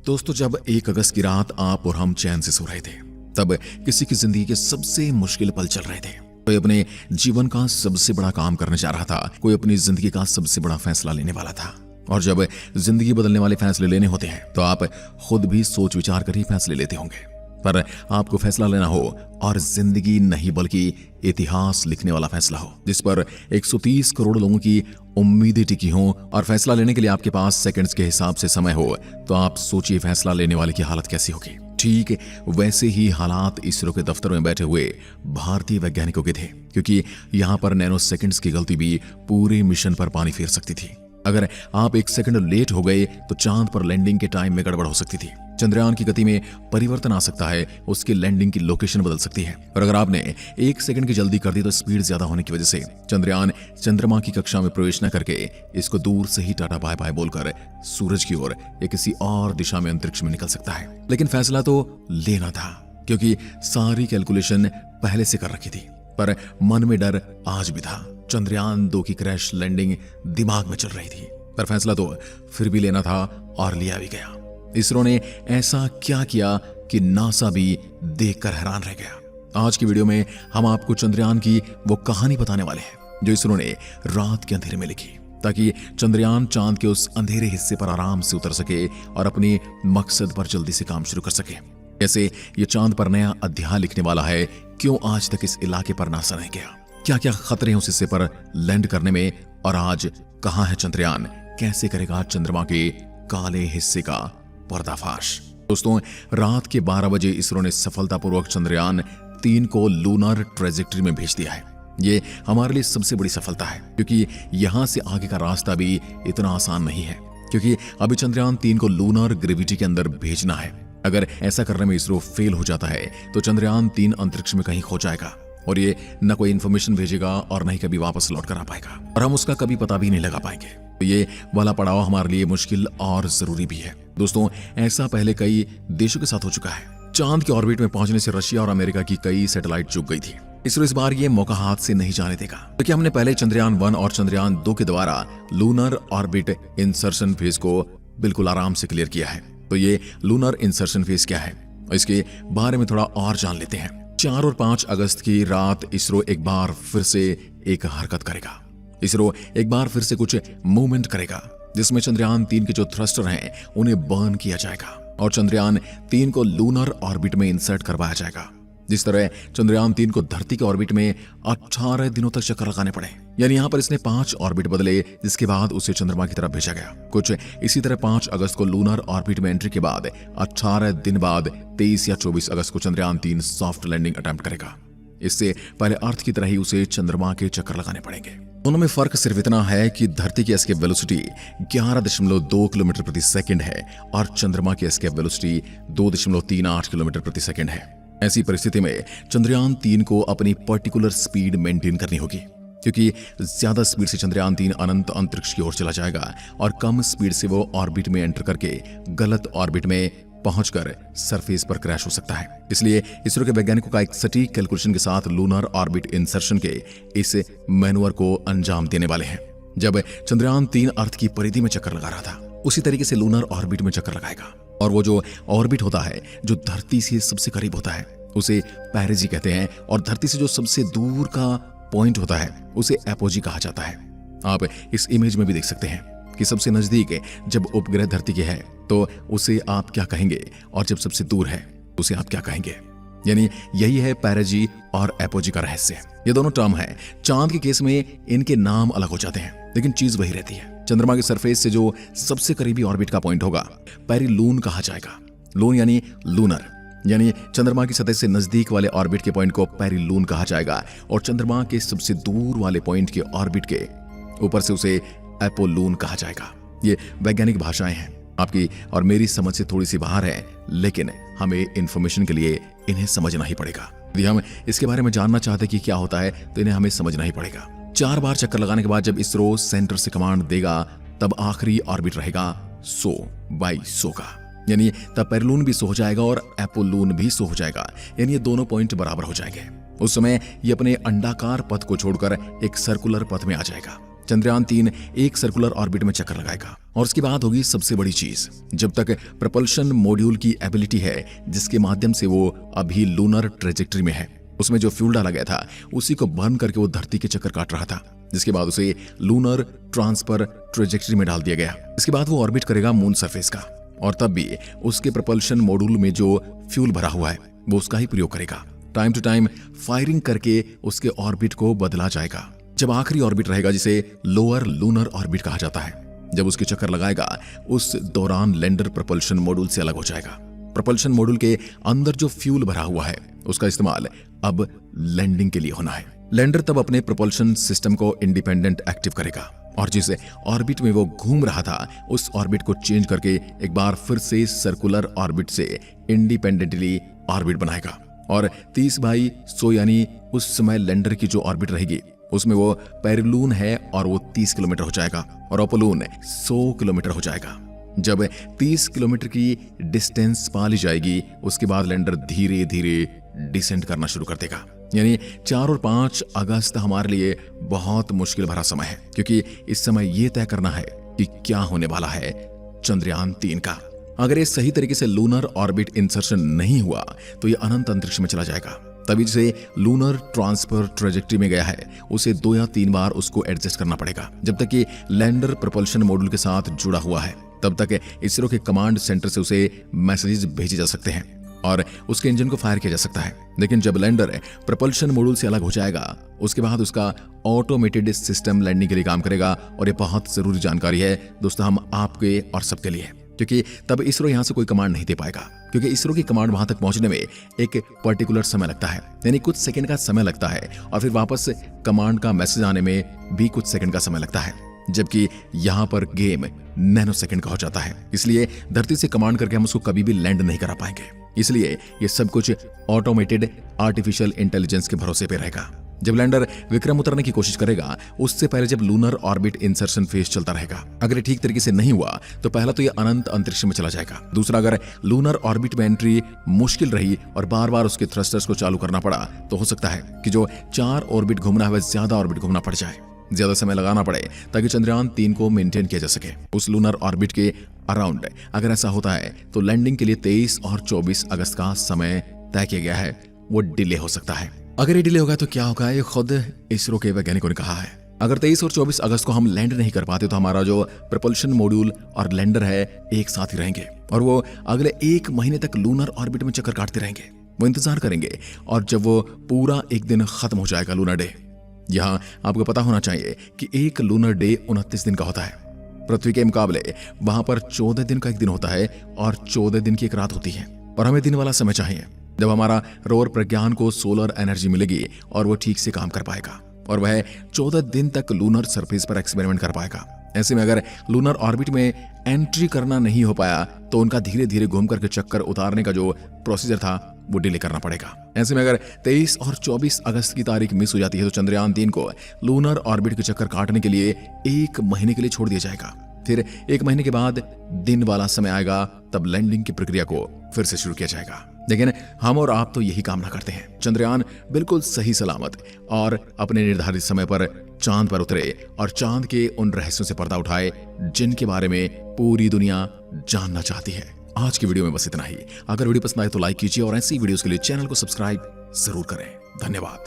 दोस्तों, जब 1 अगस्त की रात आप और हम चैन से सो रहे थे, तब किसी की जिंदगी के सबसे मुश्किल पल चल रहे थे। कोई अपने जीवन का सबसे बड़ा काम करने जा रहा था, कोई अपनी जिंदगी का सबसे बड़ा फैसला लेने वाला था। और जब जिंदगी बदलने वाले फैसले लेने होते हैं तो आप खुद भी सोच विचार कर ही फैसले लेते होंगे। पर आपको फैसला लेना हो और जिंदगी नहीं बल्कि इतिहास लिखने वाला फैसला हो, जिस पर 130 करोड़ लोगों की उम्मीदें टिकी हों, और फैसला लेने के लिए आपके पास सेकंड्स के हिसाब से समय हो, तो आप सोचिए फैसला लेने वाले की हालत कैसी होगी। ठीक वैसे ही हालात इसरो के दफ्तर में बैठे हुए भारतीय वैज्ञानिकों के थे, क्योंकि यहां पर नैनो सेकंड्स की गलती भी पूरे मिशन पर पानी फेर सकती थी। अगर आप 1 सेकंड लेट हो गए तो चांद पर लैंडिंग के टाइम में गड़बड़ हो सकती थी, चंद्रयान की गति में परिवर्तन आ सकता है, उसकी लैंडिंग की लोकेशन बदल सकती है। और अगर आपने 1 सेकंड की जल्दी कर दी तो स्पीड ज्यादा होने की वजह से चंद्रयान चंद्रमा की कक्षा में प्रवेश न करके इसको दूर से ही टाटा बाय बाय बोलकर सूरज की ओर या किसी और दिशा में अंतरिक्ष में निकल सकता है। लेकिन फैसला तो लेना था, क्योंकि सारी कैलकुलेशन पहले से कर रखी थी, पर मन में डर आज भी था। चंद्रयान 2 की क्रैश लैंडिंग दिमाग में चल रही थी, पर फैसला तो फिर भी लेना था और लिया भी गया। इसरो ने ऐसा क्या किया कि नासा भी देखकर हैरान रह गया। आज की वीडियो में हम आपको चंद्रयान की वो कहानी बताने वाले हैं जो इसरो ने रात के अंधेरे में लिखी, ताकि चंद्रयान चांद के उस अंधेरे हिस्से पर आराम से उतर सके और अपने मकसद पर जल्दी से काम शुरू कर सके। कैसे ये चांद पर नया अध्याय लिखने वाला है, क्यों आज तक इस इलाके पर नासा नहीं गया, क्या क्या खतरे हैं उस हिस्से पर लैंड करने में, और आज कहां है चंद्रयान, कैसे करेगा चंद्रमा के काले हिस्से का पर्दाफाश। दोस्तों, रात के 12 बजे इसरो ने सफलतापूर्वक चंद्रयान 3 को लूनर ट्रेजेक्टरी में भेज दिया है। ये हमारे लिए सबसे बड़ी सफलता है, क्योंकि यहां से आगे का रास्ता भी इतना आसान नहीं है, क्योंकि अभी चंद्रयान 3 को लूनर ग्रेविटी के अंदर भेजना है। अगर ऐसा करने में इसरो फेल हो जाता है तो चंद्रयान 3 अंतरिक्ष में कहीं खो जाएगा और ये न कोई इंफॉर्मेशन भेजेगा और न ही कभी वापस लौट कर आ पाएगा, और हम उसका कभी पता भी नहीं लगा पाएंगे। तो ये वाला पड़ाव हमारे लिए मुश्किल और जरूरी भी है। दोस्तों, ऐसा पहले कई देशों के साथ हो चुका है। चांद के ऑर्बिट में पहुंचने से रशिया और अमेरिका की कई सैटेलाइट चूक गई थी। इसरो इस बार ये मौका हाथ से नहीं जाने देगा, क्योंकि हमने पहले चंद्रयान 1 और चंद्रयान 2 के द्वारा लूनर ऑर्बिट इंसर्शन फेज को बिल्कुल आराम से क्लियर किया है। तो ये लूनर इंसर्शन फेज क्या है, इसके बारे में थोड़ा और जान लेते हैं। 4 और 5 अगस्त की रात इसरो एक बार फिर से एक हरकत करेगा। इसरो एक बार फिर से कुछ मूवमेंट करेगा, जिसमें चंद्रयान 3 के जो थ्रस्टर हैं उन्हें बर्न किया जाएगा और चंद्रयान 3 को लूनर ऑर्बिट में इंसर्ट करवाया जाएगा। जिस तरह चंद्रयान 3 को धरती के ऑर्बिट में 18 दिनों तक चक्कर लगाने पड़े, यानी यहां पर इसने 5 ऑर्बिट बदले, जिसके बाद उसे चंद्रमा की तरफ भेजा गया। कुछ इसी तरह 5 अगस्त को लूनर ऑर्बिट में एंट्री के बाद 18 दिन बाद 23 या 24 अगस्त को चंद्रयान 3 सॉफ्ट लैंडिंग अटेम्प्ट करेगा। इससे पहले अर्थ की तरह ही उसे चंद्रमा के चक्कर लगाने पड़ेंगे। दोनों में फर्क सिर्फ इतना है कि धरती की एस्केप वेलोसिटी 11.2 किलोमीटर प्रति सेकंड है और चंद्रमा की एस्केप वेलोसिटी 2.38 किलोमीटर प्रति सेकंड है। ऐसी परिस्थिति में चंद्रयान 3 को अपनी पर्टिकुलर स्पीड मेंटेन करनी होगी, क्योंकि ज्यादा स्पीड से चंद्रयान 3 अनंत अंतरिक्ष की ओर चला जाएगा और कम स्पीड से वो ऑर्बिट में एंटर करके गलत ऑर्बिट में पहुंचकर सरफेस पर क्रैश हो सकता है। इसलिए इसरो के वैज्ञानिकों का एक सटीक कैलकुलेशन के साथ लूनर ऑर्बिट इंसर्शन के इस मैनूवर को अंजाम देने वाले हैं। जब चंद्रयान 3 अर्थ की परिधि में चक्कर लगा रहा था, उसी तरीके से लूनर ऑर्बिट में चक्कर लगाएगा, और वो जो ऑर्बिट होता है जो धरती से सबसे करीब होता है उसे पेरिजी कहते हैं, और धरती से जो सबसे दूर का पॉइंट होता है उसे एपोजी कहा जाता है। आप इस इमेज में भी देख सकते हैं कि सबसे नजदीक जब उपग्रह धरती के है तो उसे आप क्या कहेंगे, और जब सबसे दूर है उसे आप क्या कहेंगे। यानी यही है पेरिजी और एपोजी का रहस्य। ये दोनों टर्म है। चांद के केस में इनके नाम अलग हो जाते हैं, लेकिन चीज वही रहती है। चंद्रमा के सरफेस से जो सबसे करीबी ऑर्बिट का पॉइंट होगा पेरिलून कहा जाएगा। लून यानी लूनर, यानी चंद्रमा की सतह से नजदीक वाले ऑर्बिट के पॉइंट को पेरिलून कहा जाएगा, और चंद्रमा के सबसे दूर वाले पॉइंट के ऑर्बिट के ऊपर से उसे एपोलून कहा जाएगा। ये वैज्ञानिक भाषाएं हैं, आपकी और मेरी समझ से थोड़ी सी बाहर है, लेकिन हमें इंफॉर्मेशन के लिए इन्हें समझना ही पड़ेगा। यदि हम इसके बारे में जानना चाहते कि क्या होता है तो इन्हें हमें समझना ही पड़ेगा। 4 बार चक्कर लगाने के बाद जब इसरो सेंटर से कमांड देगा, तब आखिरी ऑर्बिट रहेगा 100 बाई 100 का, यानी तब पेरिलून भी 100 हो जाएगा और एपोलून भी 100 हो जाएगा, यानी ये दोनों पॉइंट बराबर हो जाएंगे। उस समय ये अपने अंडाकार पथ को छोड़कर एक सर्कुलर पथ में आ जाएगा। चंद्रयान 3 एक सर्कुलर ऑर्बिट में चक्कर लगाएगा। और उसके बाद होगी सबसे बड़ी चीज, जब तक प्रपल्शन मॉड्यूल की एबिलिटी है जिसके माध्यम से वो अभी लूनर ट्रेजेक्टरी में है, उसमें जो फ्यूल डाला गया था उसी को बर्न करके वो धरती के चक्कर काट रहा था, जिसके बाद उसे लूनर ट्रांसफर ट्रेजेक्टरी में डाल दिया गया। इसके बाद वो ऑर्बिट करेगा मून सरफेस का, और तब भी उसके प्रपल्शन मॉड्यूल में जो फ्यूल भरा हुआ है वो उसका ही प्रयोग करेगा। टाइम टू टाइम फायरिंग करके उसके ऑर्बिट को बदला जाएगा। जब आखिरी ऑर्बिट रहेगा जिसे लोअर लूनर ऑर्बिट कहा जाता है, जब उसके चक्कर लगाएगा उस दौरान लैंडर प्रपल्शन मॉड्यूल से अलग हो जाएगा। प्रपल्शन मॉड्यूल के अंदर जो फ्यूल भरा हुआ है उसका इस्तेमाल अब लैंडिंग के लिए होना है। लैंडर तब अपने प्रपल्शन सिस्टम को इंडिपेंडेंट एक्टिव करेगा और जिस ऑर्बिट में वो घूम रहा था उस ऑर्बिट को चेंज करके एक बार फिर से सर्कुलर ऑर्बिट से इंडिपेंडेंटली ऑर्बिट बनाएगा। और 30/100 यानी उस समय लैंडर की जो ऑर्बिट रहेगी उसमें वो पेरिलून है और वो 30 किलोमीटर हो जाएगा और अपोलोन 100 किलोमीटर हो जाएगा। जब 30 किलोमीटर की डिस्टेंस पा ली जाएगी उसके बाद लैंडर धीरे धीरे डिसेंड करना शुरू कर देगा। यानी 4 और 5 अगस्त हमारे लिए बहुत मुश्किल भरा समय है, क्योंकि इस समय ये तय करना है कि क्या होने वाला है चंद्रयान 3 का। अगर ये सही तरीके से लूनर ऑर्बिट इंसर्शन नहीं हुआ तो ये अनंत अंतरिक्ष में चला जाएगा। तभी से लूनर ट्रांसफर ट्रेजेक्टरी में गया है उसे 2 या 3 बार उसको एडजस्ट करना पड़ेगा। जब तक कि लैंडर प्रपल्शन मॉड्यूल के साथ जुड़ा हुआ है तब तक इसरो के कमांड सेंटर से उसे मैसेजेस भेजे जा सकते हैं और उसके इंजन को फायर किया जा सकता है। लेकिन जब लैंडर प्रपल्शन मॉड्यूल से अलग हो जाएगा उसके बाद उसका ऑटोमेटेड सिस्टम लैंडिंग के लिए काम करेगा। और ये बहुत जरूरी जानकारी है दोस्तों, हम आपके और सबके लिए, क्योंकि तब इसरो यहां से कोई कमांड नहीं दे पाएगा, क्योंकि इसरो की कमांड वहां तक पहुंचने में एक पर्टिकुलर समय लगता है, यानी कुछ सेकंड का समय लगता है और फिर वापस कमांड का मैसेज आने में भी कुछ सेकंड का समय लगता है, जबकि यहां पर गेम नैनो सेकंड का हो जाता है। इसलिए धरती से कमांड करके हम उसको कभी भी लैंड नहीं करा पाएंगे। इसलिए ये सब कुछ ऑटोमेटेड आर्टिफिशियल इंटेलिजेंस के भरोसे पे रहेगा। जब लैंडर विक्रम उतरने की कोशिश करेगा उससे पहले जब लूनर ऑर्बिट इंसर्शन फेज चलता रहेगा, अगर ठीक तरीके से नहीं हुआ तो पहला तो ये अनंत अंतरिक्ष में चला जाएगा। दूसरा, अगर लूनर ऑर्बिट में एंट्री मुश्किल रही और बार बार उसके थ्रस्टर्स को चालू करना पड़ा तो हो सकता है कि जो 4 ऑर्बिट घूमना है वह ज्यादा ऑर्बिट घूमना पड़ जाए, ज्यादा समय लगाना पड़े ताकि चंद्रयान 3 को मेंटेन किया जा सके उस लूनर ऑर्बिट के अराउंड। अगर ऐसा होता है तो लैंडिंग के लिए 23 और 24 अगस्त का समय तय किया गया है, वो डिले हो सकता है। अगर ये डिले होगा तो क्या होगा, ये खुद इसरो के वैज्ञानिकों ने कहा है। अगर 23 और 24 अगस्त को हम लैंड नहीं कर पाते तो हमारा जो प्रपल्शन मॉड्यूल और लैंडर है एक साथ ही रहेंगे और वो अगले 1 महीने तक लूनर ऑर्बिट में चक्कर काटते रहेंगे। वो इंतजार करेंगे और जब वो पूरा एक दिन खत्म हो जाएगा लूनर डे। यहाँ आपको पता होना चाहिए कि एक लूनर डे 29 दिन का होता है। पृथ्वी के मुकाबले वहां पर 14 दिन का एक दिन होता है और 14 दिन की एक रात होती है। और हमें दिन वाला समय चाहिए जब हमारा रोवर प्रज्ञान को सोलर एनर्जी मिलेगी और वो ठीक से काम कर पाएगा और वह 14 दिन तक लूनर सरफेस पर एक्सपेरिमेंट कर पाएगा। ऐसे में अगर लूनर ऑर्बिट में एंट्री करना नहीं हो पाया तो उनका धीरे धीरे घूम करके चक्कर उतारने का जो प्रोसीजर था वो डिले करना पड़ेगा। ऐसे में अगर 23 और 24 अगस्त की तारीख मिस हो जाती है तो चंद्रयान 3 को लूनर ऑर्बिट के चक्कर काटने के लिए 1 महीने के लिए छोड़ दिया जाएगा। फिर 1 महीने के बाद दिन वाला समय आएगा, तब लैंडिंग की प्रक्रिया को फिर से शुरू किया जाएगा। लेकिन हम और आप तो यही कामना करते हैं चंद्रयान बिल्कुल सही सलामत और अपने निर्धारित समय पर चांद पर उतरे और चांद के उन रहस्यों से पर्दा उठाए जिनके बारे में पूरी दुनिया जानना चाहती है। आज की वीडियो में बस इतना ही। अगर वीडियो पसंद आए तो लाइक कीजिए और ऐसी वीडियोस के लिए चैनल को सब्सक्राइब जरूर करें। धन्यवाद।